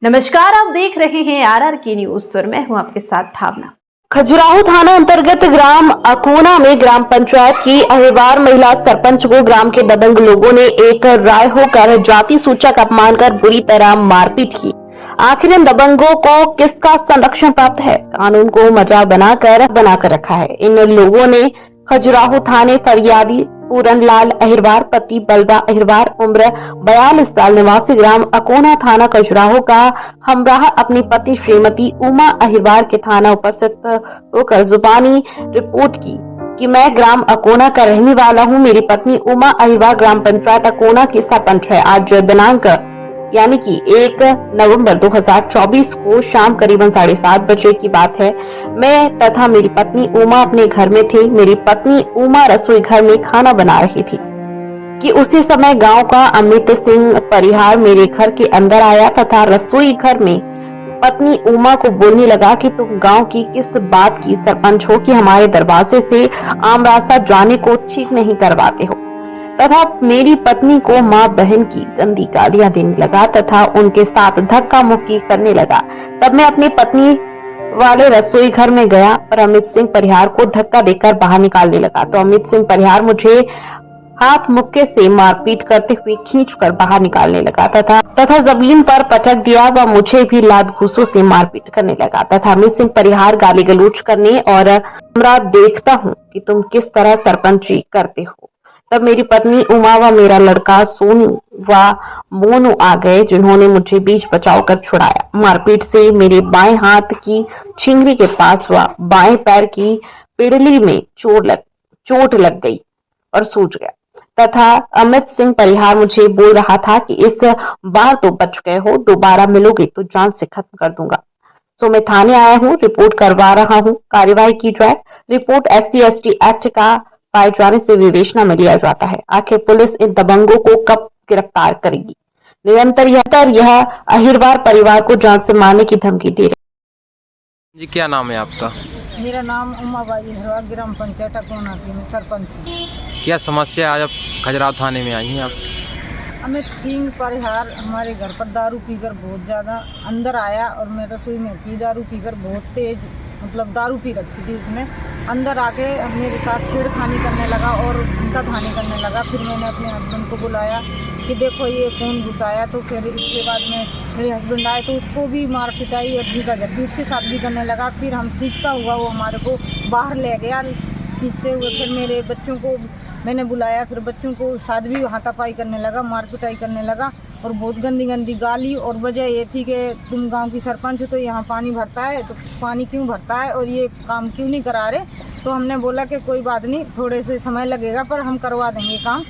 नमस्कार, आप देख रहे हैं आरआर की न्यूज और मैं हूं आपके साथ भावना। खजुराहो थाना अंतर्गत ग्राम अकोना में ग्राम पंचायत की अहिरवार महिला सरपंच को ग्राम के दबंग लोगों ने एक राय होकर जाति सूचक अपमान कर बुरी तरह मारपीट की। आखिर इन दबंगों को किसका संरक्षण प्राप्त है? कानून को मजाक बनाकर रखा है। इन लोगों ने खजुराहो थाने फरियादी पूरनलाल अहिरवार पति बलवा अहिरवार उम्र 42 साल निवासी ग्राम अकोना थाना खजुराहो का हमराह अपनी पत्नी श्रीमती उमा अहिरवार के थाना उपस्थित होकर जुबानी रिपोर्ट की कि मैं ग्राम अकोना का रहने वाला हूं। मेरी पत्नी उमा अहिरवार ग्राम पंचायत अकोना की सरपंच है। आज दिनांक यानी कि 1 नवंबर 2024 को शाम करीबन 7:30 बजे की बात है। मैं तथा मेरी पत्नी उमा अपने घर में थे। मेरी पत्नी उमा रसोई घर में खाना बना रही थी कि उसी समय गांव का अमित सिंह परिहार मेरे घर के अंदर आया तथा रसोई घर में पत्नी उमा को बोलने लगा कि तुम गांव की किस बात की सरपंच हो कि हमारे दरवाजे से आम रास्ता जाने को ठीक नहीं करवाते हो, तथा मेरी पत्नी को मां बहन की गंदी गालियां देने लगा तथा उनके साथ धक्का मुक्की करने लगा। तब मैं अपनी पत्नी वाले रसोई घर में गया और अमित सिंह परिहार को धक्का देकर बाहर निकालने लगा तो अमित सिंह परिहार मुझे हाथ मुक्के से मारपीट करते हुए खींचकर बाहर निकालने लगा तथा जमीन पर पटक दिया व मुझे भी लात घूसों से मारपीट करने लगा तथा अमित सिंह परिहार गाली गलौज करने और हमरा देखता हूँ कि तुम किस तरह सरपंची करते हो। तब मेरी पत्नी उमा व मेरा लड़का सोनू व मोनू आ गए, जिन्होंने मुझे बीच बचाव कर छुड़ाया। मारपीट से मेरे बाएं हाथ की छिंगरी के पास व बाएं पैर की पिड़ली में चोट लग गई और सूज गया तथा अमित सिंह परिहार मुझे बोल रहा था कि इस बार तो बच गए हो, दोबारा मिलोगे तो जान से खत्म कर दूंगा। सो मैं थाने आया हूँ, रिपोर्ट करवा रहा हूँ, कार्यवाही की जाए। रिपोर्ट SC/ST एक्ट का पाए जाने से विवेचना में लिया जाता है। आखिर पुलिस इन दबंगों को कब गिरफ्तार करेगी? निरंतर यह अहिरवार परिवार को जान से मारने की धमकी दे रहे। जी, क्या नाम है आपका? मेरा नाम उमाबाई अहिरवार ग्राम पंचायत अकोना की मैं सरपंच हूँ। क्या समस्या आज आप खजुराहो थाने में आई हैं आप? अमित सिंह परिहार हमारे घर पर दारू पीकर बहुत ज़्यादा अंदर आया और मैं रसोई में थी। दारू पीकर बहुत तेज मतलब दारू पी रखी थी उसने। अंदर आके मेरे साथ छेड़खानी करने लगा और चिंताधानी करने लगा। फिर मैंने अपने हस्बैंड को बुलाया कि देखो ये कौन घुसाया, तो फिर इसके बाद में मेरे हस्बैंड आए तो उसको भी मार पिटाई और झीका झपटी उसके साथ भी करने लगा। फिर हम खींचता हुआ वो हमारे को बाहर ले गया खींचते हुए। फिर मेरे बच्चों को मैंने बुलाया, फिर बच्चों को साथ भी हाथापाई करने लगा, मार पिटाई करने लगा और बहुत गंदी गंदी गाली। और वजह ये थी कि तुम गांव की सरपंच हो तो यहाँ पानी भरता है, तो पानी क्यों भरता है और ये काम क्यों नहीं करा रहे। तो हमने बोला कि कोई बात नहीं, थोड़े से समय लगेगा पर हम करवा देंगे काम।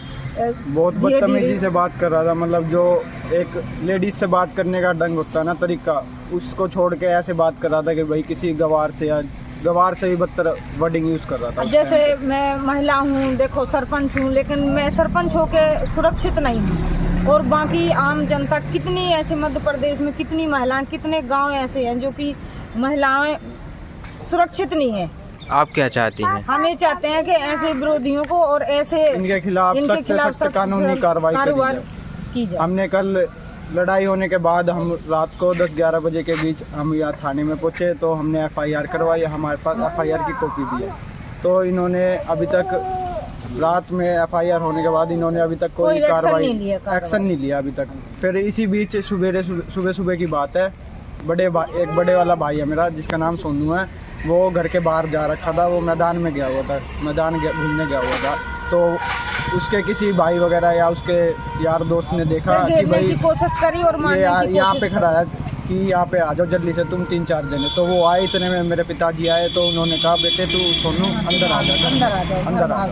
बहुत बदतमीजी से बात कर रहा था, मतलब जो एक लेडीज से बात करने का ढंग होता है ना, तरीका, उसको छोड़ के ऐसे बात कर रहा था कि भाई किसी गवार से भी बदतर वर्डिंग यूज कर रहा था। जैसे मैं महिला हूँ, देखो सरपंच हूँ, लेकिन मैं सरपंच होके सुरक्षित नहीं हूँ। और बाकी आम जनता कितनी ऐसे मध्य प्रदेश में कितनी महिलाएं, कितने गांव ऐसे हैं जो कि महिलाएं सुरक्षित नहीं है। आप क्या चाहती हैं? हम ये चाहते हैं कि ऐसे विरोधियों को और ऐसे इनके खिलाफ सख्त कानूनी कार्रवाई की जाए। हमने कल लड़ाई होने के बाद हम रात को 10-11 बजे के बीच हम यहाँ थाने में पहुँचे तो हमने FIR करवाई। हमारे पास FIR की कॉपी भी है। तो इन्होंने अभी तक रात में FIR होने के बाद इन्होंने अभी तक कोई कार्रवाई एक्शन नहीं लिया अभी तक। फिर इसी बीच सुबह की बात है, एक बड़े वाला भाई है मेरा जिसका नाम सोनू है, वो घर के बाहर जा रखा था। वो मैदान में गया हुआ था, घूमने गया हुआ था। तो उसके किसी भाई वगैरह या उसके यार दोस्त ने देखा कि भाई कोशिश करी और यहाँ पे खड़ा है कि यहाँ पे आ जाओ जल्दी से, तुम 3-4 जने। तो वो आए, इतने में मेरे पिताजी आए तो उन्होंने कहा बेटे तू सोनू अंदर आ जा।